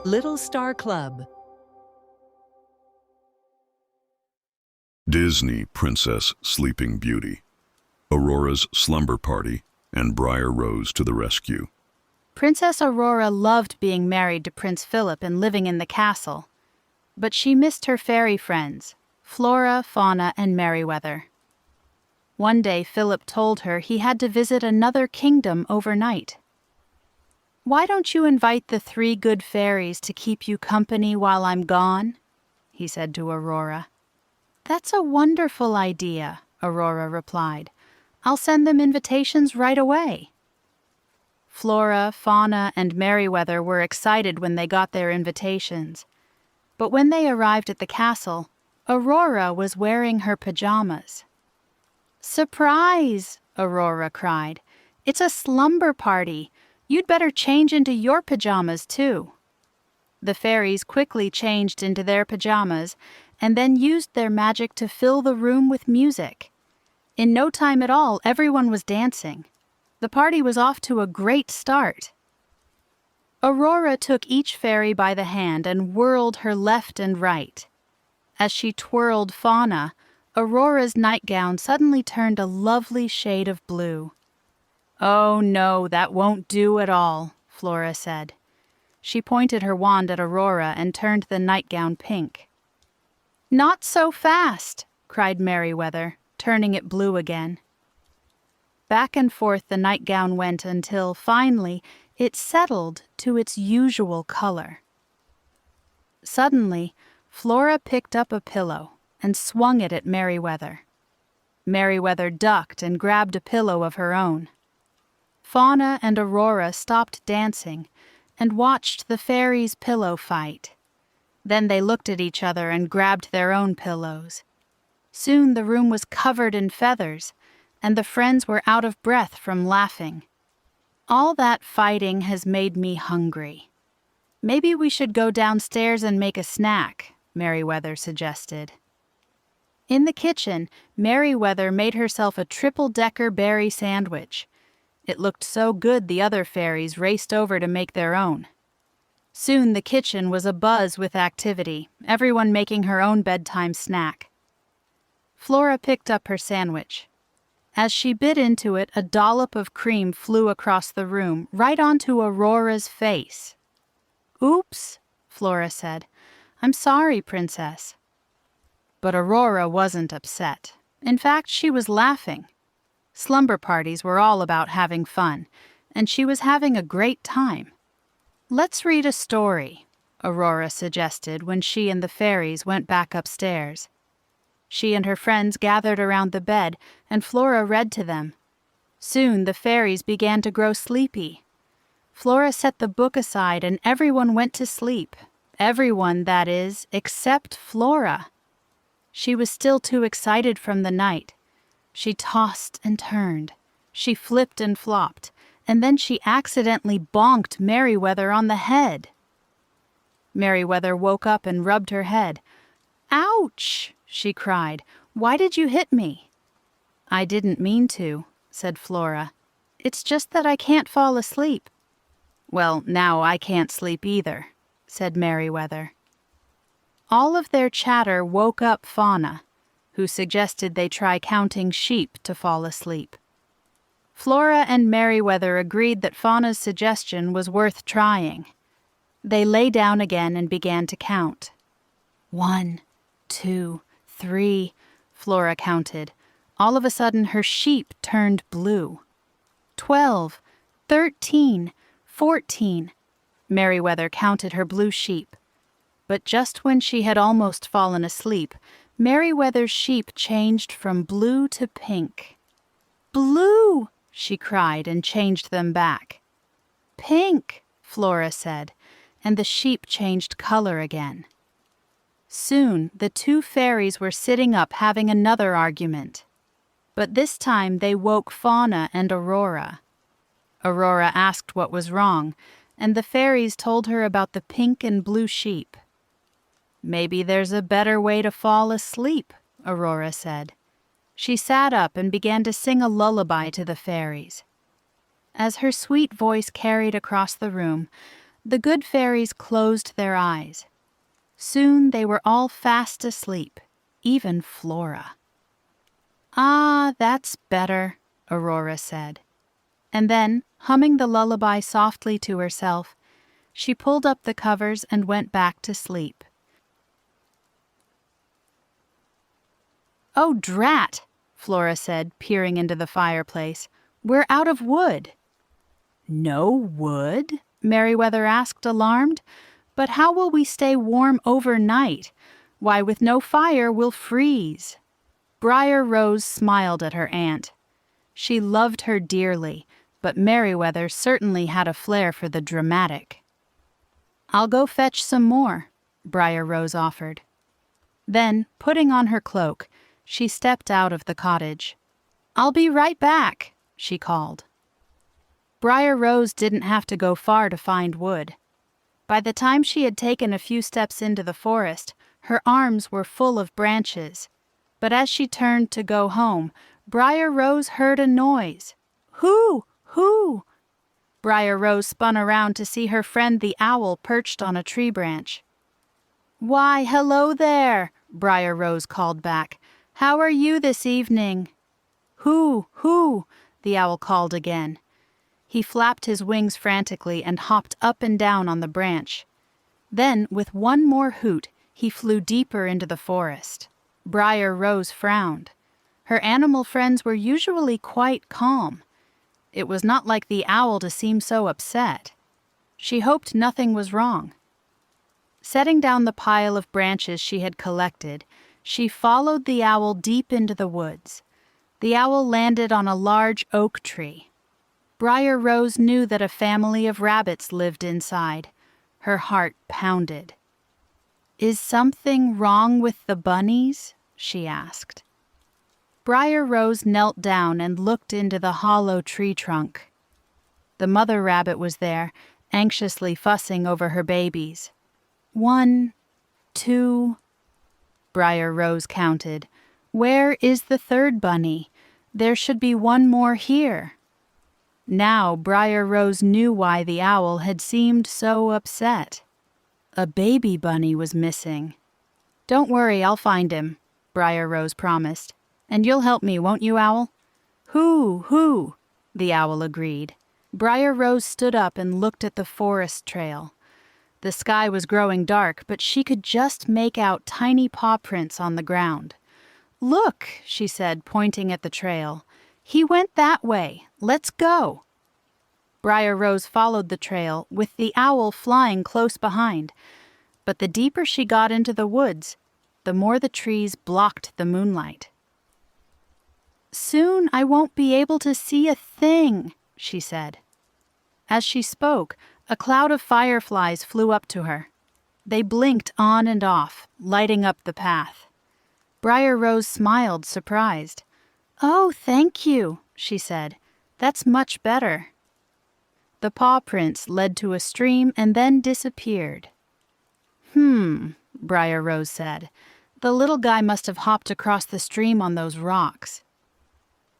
Little Star Club. Disney Princess Sleeping Beauty, Aurora's Slumber Party, and Briar Rose to the rescue. Princess Aurora loved being married to Prince Philip and living in the castle, but she missed her fairy friends, Flora, Fauna, and Merryweather. One day Philip told her he had to visit another kingdom overnight. "Why don't you invite the 3 good fairies to keep you company while I'm gone?" he said to Aurora. "That's a wonderful idea," Aurora replied. "I'll send them invitations right away." Flora, Fauna, and Merryweather were excited when they got their invitations. But when they arrived at the castle, Aurora was wearing her pajamas. "Surprise!" Aurora cried. "It's a slumber party. You'd better change into your pajamas, too." The fairies quickly changed into their pajamas and then used their magic to fill the room with music. In no time at all, everyone was dancing. The party was off to a great start. Aurora took each fairy by the hand and whirled her left and right. As she twirled Fauna, Aurora's nightgown suddenly turned a lovely shade of blue. "Oh no, that won't do at all," Flora said. She pointed her wand at Aurora and turned the nightgown pink. "Not so fast!" cried Merryweather, turning it blue again. Back and forth the nightgown went until, finally, it settled to its usual color. Suddenly, Flora picked up a pillow and swung it at Merryweather. Merryweather ducked and grabbed a pillow of her own. Fauna and Aurora stopped dancing and watched the fairies' pillow fight. Then they looked at each other and grabbed their own pillows. Soon the room was covered in feathers, and the friends were out of breath from laughing. "All that fighting has made me hungry. Maybe we should go downstairs and make a snack," Merryweather suggested. In the kitchen, Merryweather made herself a triple-decker berry sandwich. It looked so good the other fairies raced over to make their own. Soon the kitchen was abuzz with activity, everyone making her own bedtime snack. Flora picked up her sandwich. As she bit into it, a dollop of cream flew across the room, right onto Aurora's face. "Oops," Flora said. "I'm sorry, Princess." But Aurora wasn't upset. In fact, she was laughing. Slumber parties were all about having fun, and she was having a great time. "Let's read a story," Aurora suggested when she and the fairies went back upstairs. She and her friends gathered around the bed, and Flora read to them. Soon the fairies began to grow sleepy. Flora set the book aside and everyone went to sleep. Everyone, that is, except Flora. She was still too excited from the night. She tossed and turned. She flipped and flopped, and then she accidentally bonked Merryweather on the head. Merryweather woke up and rubbed her head. "Ouch!" she cried. "Why did you hit me?" "I didn't mean to," said Flora. "It's just that I can't fall asleep." "Well, now I can't sleep either," said Merryweather. All of their chatter woke up Fauna, who suggested they try counting sheep to fall asleep. Flora and Merryweather agreed that Fauna's suggestion was worth trying. They lay down again and began to count. 1, 2, 3, Flora counted. All of a sudden her sheep turned blue. 12, 13, 14. Merryweather counted her blue sheep. But just when she had almost fallen asleep, Merryweather's sheep changed from blue to pink. "Blue!" she cried and changed them back. "Pink!" Flora said, and the sheep changed color again. Soon the 2 fairies were sitting up having another argument. But this time they woke Fauna and Aurora. Aurora asked what was wrong, and the fairies told her about the pink and blue sheep. "Maybe there's a better way to fall asleep," Aurora said. She sat up and began to sing a lullaby to the fairies. As her sweet voice carried across the room, the good fairies closed their eyes. Soon they were all fast asleep, even Flora. "Ah, that's better," Aurora said. And then, humming the lullaby softly to herself, she pulled up the covers and went back to sleep. "Oh, drat!" Flora said, peering into the fireplace. "We're out of wood." "No wood?" Merryweather asked, alarmed. "But how will we stay warm overnight? Why, with no fire, we'll freeze." Briar Rose smiled at her aunt. She loved her dearly, but Merryweather certainly had a flair for the dramatic. "I'll go fetch some more," Briar Rose offered. Then, putting on her cloak, she stepped out of the cottage. "I'll be right back," she called. Briar Rose didn't have to go far to find wood. By the time she had taken a few steps into the forest, her arms were full of branches. But as she turned to go home, Briar Rose heard a noise. "Hoo! Hoo!" Briar Rose spun around to see her friend the owl perched on a tree branch. "Why, hello there," Briar Rose called back. "How are you this evening?" "Hoo! Hoo!" the owl called again. He flapped his wings frantically and hopped up and down on the branch. Then, with one more hoot, he flew deeper into the forest. Briar Rose frowned. Her animal friends were usually quite calm. It was not like the owl to seem so upset. She hoped nothing was wrong. Setting down the pile of branches she had collected, she followed the owl deep into the woods. The owl landed on a large oak tree. Briar Rose knew that a family of rabbits lived inside. Her heart pounded. "Is something wrong with the bunnies?" she asked. Briar Rose knelt down and looked into the hollow tree trunk. The mother rabbit was there, anxiously fussing over her babies. 1, 2, Briar Rose counted. "Where is the third bunny? There should be one more here." Now Briar Rose knew why the owl had seemed so upset. A baby bunny was missing. "Don't worry, I'll find him," Briar Rose promised. "And you'll help me, won't you, Owl?" "Hoo, hoo," the owl agreed. Briar Rose stood up and looked at the forest trail. The sky was growing dark, but she could just make out tiny paw prints on the ground. "Look," she said, pointing at the trail. "He went that way. Let's go." Briar Rose followed the trail, with the owl flying close behind. But the deeper she got into the woods, the more the trees blocked the moonlight. "Soon I won't be able to see a thing," she said. As she spoke, a cloud of fireflies flew up to her. They blinked on and off, lighting up the path. Briar Rose smiled, surprised. "Oh, thank you," she said. "That's much better." The paw prints led to a stream and then disappeared. Briar Rose said. "The little guy must have hopped across the stream on those rocks."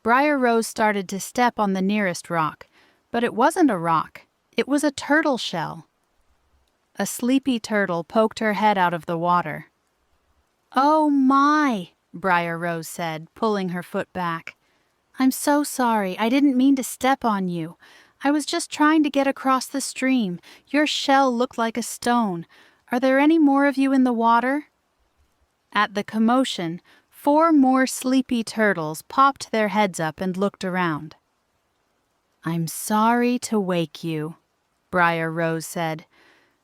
Briar Rose started to step on the nearest rock, but it wasn't a rock. It was a turtle shell. A sleepy turtle poked her head out of the water. "Oh my," Briar Rose said, pulling her foot back. "I'm so sorry. I didn't mean to step on you. I was just trying to get across the stream. Your shell looked like a stone. Are there any more of you in the water?" At the commotion, 4 more sleepy turtles popped their heads up and looked around. "I'm sorry to wake you," Briar Rose said,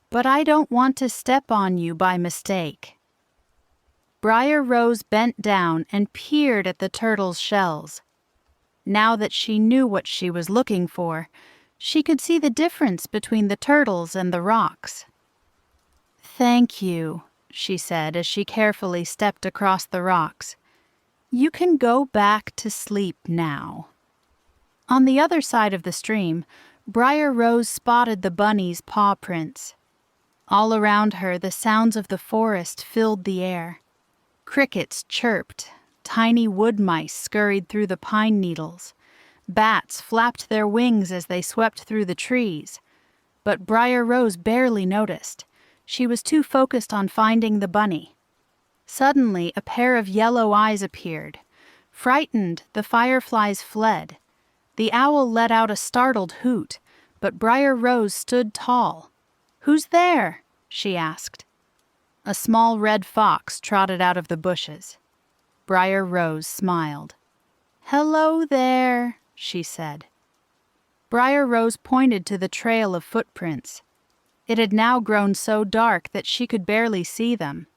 "but I don't want to step on you by mistake." Briar Rose bent down and peered at the turtles' shells. Now that she knew what she was looking for, she could see the difference between the turtles and the rocks. "Thank you," she said as she carefully stepped across the rocks. "You can go back to sleep now." On the other side of the stream, Briar Rose spotted the bunny's paw prints. All around her, the sounds of the forest filled the air. Crickets chirped, tiny wood mice scurried through the pine needles. Bats flapped their wings as they swept through the trees. but Briar Rose barely noticed. She was too focused on finding the bunny. Suddenly, a pair of yellow eyes appeared. Frightened, the fireflies fled. The owl let out a startled hoot, but Briar Rose stood tall. "Who's there?" she asked. A small red fox trotted out of the bushes. Briar Rose smiled. "Hello there," she said. Briar Rose pointed to the trail of footprints. It had now grown so dark that she could barely see them.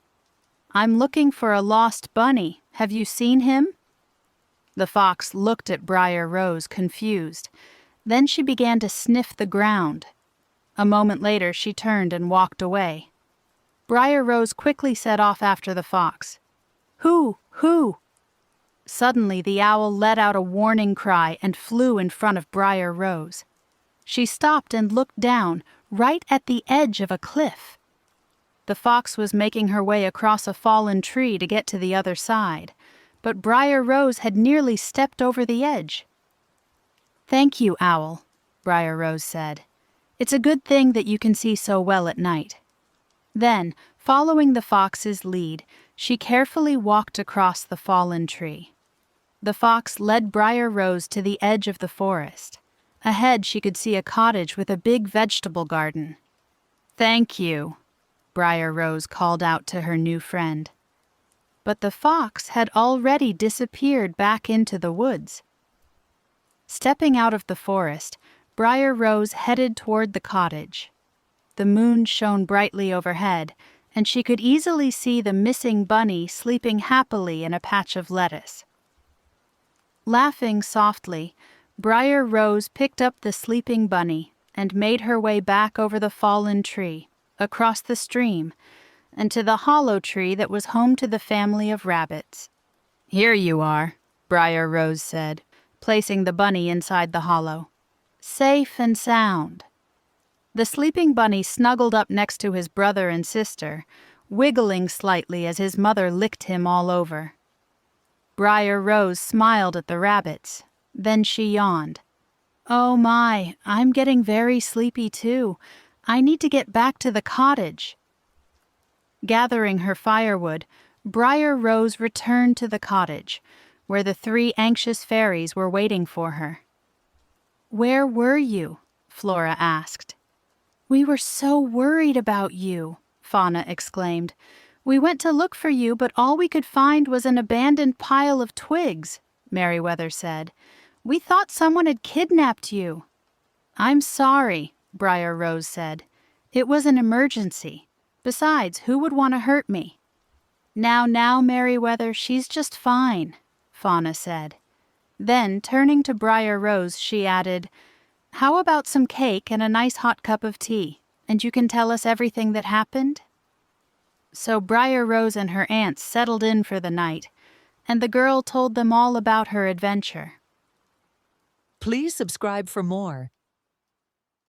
"I'm looking for a lost bunny. Have you seen him?" The fox looked at Briar Rose, confused. Then she began to sniff the ground. A moment later, she turned and walked away. Briar Rose quickly set off after the fox. "Who? Who?" Suddenly, the owl let out a warning cry and flew in front of Briar Rose. She stopped and looked down, right at the edge of a cliff. The fox was making her way across a fallen tree to get to the other side, but Briar Rose had nearly stepped over the edge. "Thank you, Owl," Briar Rose said. "It's a good thing that you can see so well at night." Then, following the fox's lead, she carefully walked across the fallen tree. The fox led Briar Rose to the edge of the forest. Ahead, she could see a cottage with a big vegetable garden. "Thank you," Briar Rose called out to her new friend. But the fox had already disappeared back into the woods. Stepping out of the forest, Briar Rose headed toward the cottage. The moon shone brightly overhead, and she could easily see the missing bunny sleeping happily in a patch of lettuce. Laughing softly, Briar Rose picked up the sleeping bunny and made her way back over the fallen tree, across the stream, and to the hollow tree that was home to the family of rabbits. "Here you are," Briar Rose said, placing the bunny inside the hollow. "Safe and sound." The sleeping bunny snuggled up next to his brother and sister, wiggling slightly as his mother licked him all over. Briar Rose smiled at the rabbits. Then she yawned. "Oh my, I'm getting very sleepy too. I need to get back to the cottage." Gathering her firewood, Briar Rose returned to the cottage, where the 3 anxious fairies were waiting for her. "Where were you?" Flora asked. "We were so worried about you," Fauna exclaimed. "We went to look for you, but all we could find was an abandoned pile of twigs," Merryweather said. "We thought someone had kidnapped you." "I'm sorry," Briar Rose said. "It was an emergency. Besides, who would want to hurt me?" Now, Merryweather, she's just fine," Fauna said. Then, turning to Briar Rose, she added, "How about some cake and a nice hot cup of tea, and you can tell us everything that happened?" So Briar Rose and her aunts settled in for the night, and the girl told them all about her adventure. Please subscribe for more.